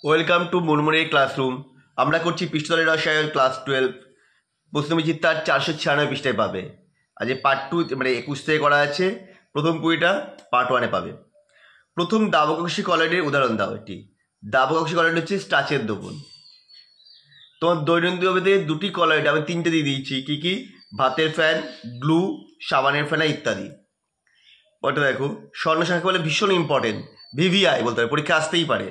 Welcome to মুনমুনের classroom. আমরা করছি পৃষ্ঠতলের রসায়ন ক্লাস 12 প্রশ্নবিচিত্রার 496 পৃষ্ঠায় পাবে। আজ পার্ট 2 মানে 21 থেকে করা আছে, প্রথম কুড়িটা পার্ট 1-এ পাবে। প্রথম দাবকক্ষী কলয়েডের উদাহরণ দাও। এটি দাবকক্ষী কলয়েড হচ্ছে স্টাচের দ্রবণ। তোমার দৈনন্দিন ভাবে দুটি কলয়েড আমি 3টে দিয়ে দিয়েছি, কি কি? ভাতের ফ্যান, গ্লু, সাবানের ফেনা ইত্যাদি। ওটা দেখো, স্বর্ণ সংখ্যা বলে ভীষণ ইম্পর্টেন্ট, ভিভিআই বলতে পারে, পরীক্ষা আসতেই পারে।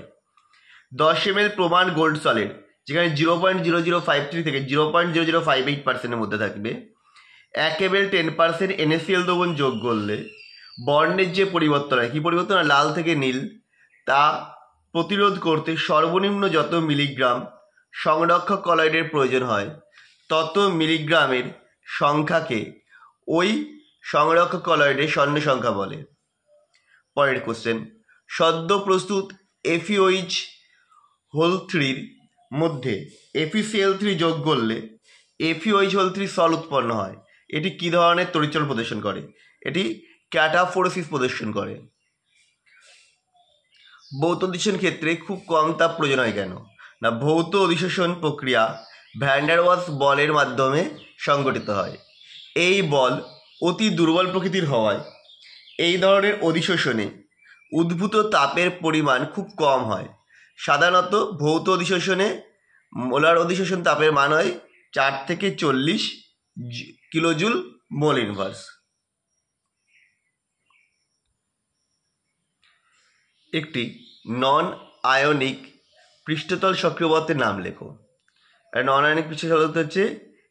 10 ml প্রমাণ গোল্ড সলিড, যেখানে 0.0053 থেকে 0.0058% মধ্যে থাকবে। 1 ml 10% NaCl দ্রবণ যোগ করলে বর্ণের যে পরিবর্তন হয়, কী পরিবর্তন হয়, লাল থেকে নীল, তা প্রতিরোধ করতে সর্বনিম্ন যত মিলিগ্রাম সংরক্ষক কলয়েডের প্রয়োজন হয় তত মিলিগ্রামের সংখ্যাকে ওই সংরক্ষক কলয়েডের স্বর্ণ সংখ্যা বলে। পরের কোশ্চেন, সদ্য প্রস্তুত FeOH হোল 3 মধ্যে FeCl3 যোগ করলে FeOH হোল 3 সল উৎপন্ন হয়। এটি কী ধরনের তড়িৎচলন প্রদর্শন করে? এটি ক্যাটাফোরেসিস প্রদর্শন করে। ভৌত অধিশন ক্ষেত্রে খুব কম তাপ প্রয়োজন হয় কেন? না, ভৌত অধিশোষণ প্রক্রিয়া ভ্যান ডার ওয়ালস বলের মাধ্যমে সংগঠিত হয়। এই বল অতি দুর্বল প্রকৃতির হওয়ায় এই ধরনের অধিশোষণে উদ্ভূত তাপের পরিমাণ খুব কম হয়। সাধারণত ভৌত অধিশোষণে মোলার অধিশোষণ তাপের মান হয় 4 থেকে 40 কিলোজুল মোল ইনভার্স। একটি নন আয়নিক পৃষ্ঠতল সক্রিয় পদার্থের নাম লেখো। নন আয়নিক পৃষ্ঠতল হচ্ছে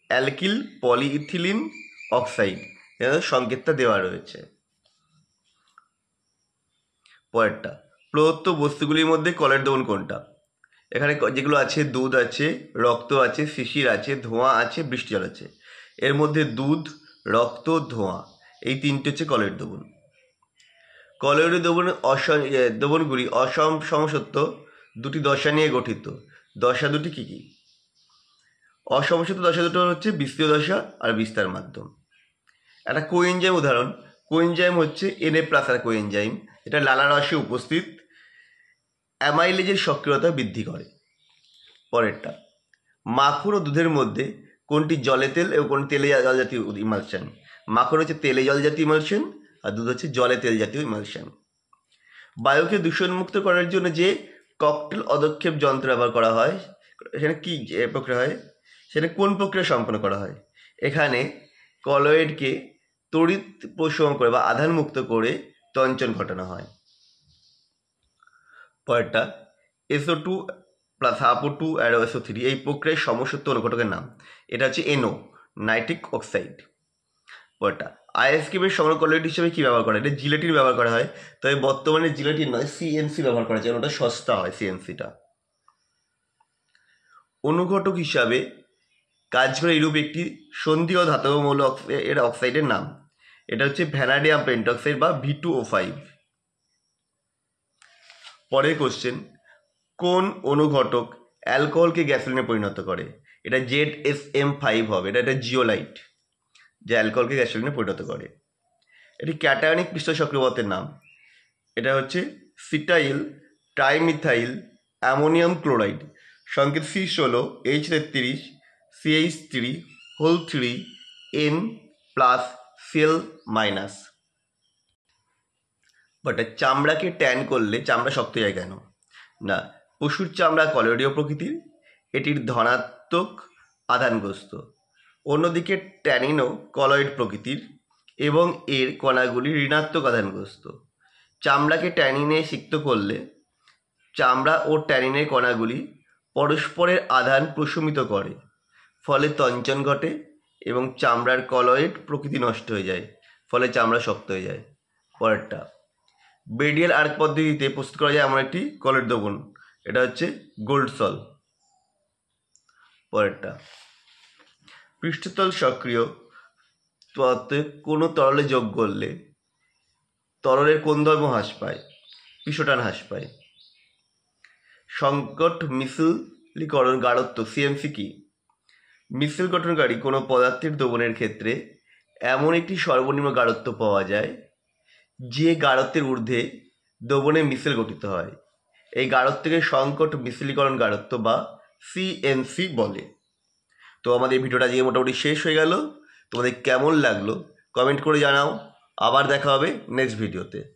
অ্যালকিল পলিইথিলিন অক্সাইড, সংকেতটা দেওয়া রয়েছে। পরেরটা, প্রদত্ত বস্তুগুলির মধ্যে কলয়েড দ্রবণ কোনটা? এখানে যেগুলো আছে, দুধ আছে, রক্ত আছে, শিশির আছে, ধোঁয়া আছে, বৃষ্টি জল আছে। এর মধ্যে দুধ, রক্ত, ধোঁয়া, এই তিনটে হচ্ছে কলয়েড দ্রবণ। কলয়েড দ্রবণগুলি অসম সমসত্ব দুটি দশা নিয়ে গঠিত। দশা দুটি কী কী? অসমসত্ব দশা দুটো হচ্ছে বিস্তৃত দশা আর বিস্তার মাধ্যম। একটা কোএনজাইম উদাহরণ, কোএনজাইম হচ্ছে Na+ কোএনজাইম, এটা লালারসে উপস্থিত অ্যামাইলেজের সক্রিয়তা বৃদ্ধি করে। পরেরটা, মাখন ও দুধের মধ্যে কোনটি জলে তেল এবং কোনটি তেলে জল জাতীয় ইমালশন? মাখন হচ্ছে তেলে জল জাতীয় ইমালশন আর দুধ হচ্ছে জলে তেল জাতীয় ইমালশন। বায়ুকে দূষণমুক্ত করার জন্য যে ককটেল অদক্ষেপ যন্ত্র ব্যবহার করা হয়, সেখানে কী প্রক্রিয়া হয়, সেটা কোন প্রক্রিয়া সম্পন্ন করা হয়? এখানে কলয়েডকে তড়িৎ প্রশমন করে বা আধানমুক্ত করে তঞ্চন ঘটানো হয়। পরেরটা, SO2 + হাফ O2 আর SO3 এই প্রক্রিয়ায় সমসত্ব অনুঘটকের নাম। এটা হচ্ছে NO, নাইট্রিক অক্সাইড। পরেরটা, আইসক্রিমের সংগ্রহ কলয়েড হিসেবে কী ব্যবহার করা হয়? এটা জিলেটিন ব্যবহার করা হয়, তবে বর্তমানে জিলেটিন নয়, CNC ব্যবহার করা যায়, ওটা সস্তা হয় CNCটা। অনুঘটক হিসাবে কাজ করে এরূপ একটি সন্ধি ও ধাতব মৌল এর অক্সাইডের নাম। এটা হচ্ছে ভ্যানাডিয়াম পেন্টক্সাইড বা V2O5। পরের কোশ্চেন, কোন অনুঘটক অ্যালকোহলকে গ্যাসোলিনে পরিণত করে? এটা ZSM5 হবে, এটা জিওলাইট, যা অ্যালকোহলকে গ্যাসোলিনে পরিণত করে। এটি ক্যাটায়নিক পৃষ্ঠ সক্রিয় পদার্থের নাম। এটা হচ্ছে সিটাইল ট্রাইমিথাইল অ্যামোনিয়াম ক্লোরাইড, সংকেত C16 H33 CH3 whole 3 N plus Cl-। But চামড়াকে ট্যান করলে চামড়া শক্ত যায় কেন? না, পশুর চামড়া কলয়েডীয় প্রকৃতির, এটির ধনাত্মক আধানগ্রস্ত। অন্যদিকে ট্যানিনও কলয়েড প্রকৃতির এবং এর কণাগুলি ঋণাত্মক আধানগ্রস্ত। চামড়াকে ট্যানিনে সিক্ত করলে চামড়া ও ট্যানিনের কণাগুলি পরস্পরের আধান প্রশমিত করে, ফলে তঞ্চন ঘটে এবং চামড়ার কলয়েড প্রকৃতি নষ্ট হয়ে যায়, ফলে চামড়া শক্ত হয়ে যায়। পরেরটা, বেডিয়াল আর্ক পদ্ধতিতে প্রস্তুত করা যায় এমন একটি কলয়েড দ্রবণ, এটা হচ্ছে গোল্ড সল। পরেরটা, পৃষ্ঠতল সক্রিয় পদার্থে কোনো তরলে যোগ করলে তরলের কোন ধর্ম হ্রাস পায়? পৃষ্ঠটান হ্রাস পায়। সংকট মিশ্রীকরণ গাঢ়ত্ব CMC কি? মিশ্রিত গঠনকারী কোনো পদার্থের দ্রবণের ক্ষেত্রে এমন একটি সর্বনিম্ন গাঢ়ত্ব পাওয়া যায় যে গাঢ়ত্বের ঊর্ধ্বে দ্রবণের মিশ্রণ গঠিত হয়। এই গাঢ়ত্বকে সংকট মিশ্রীকরণ গাঢ়ত্ব বা সিএনসি বলে। তো আমাদের ভিডিওটা আজকে মোটামুটি শেষ হয়ে গেল। তোমাদের কেমন লাগলো কমেন্ট করে জানাও। আবার দেখা হবে নেক্সট ভিডিওতে।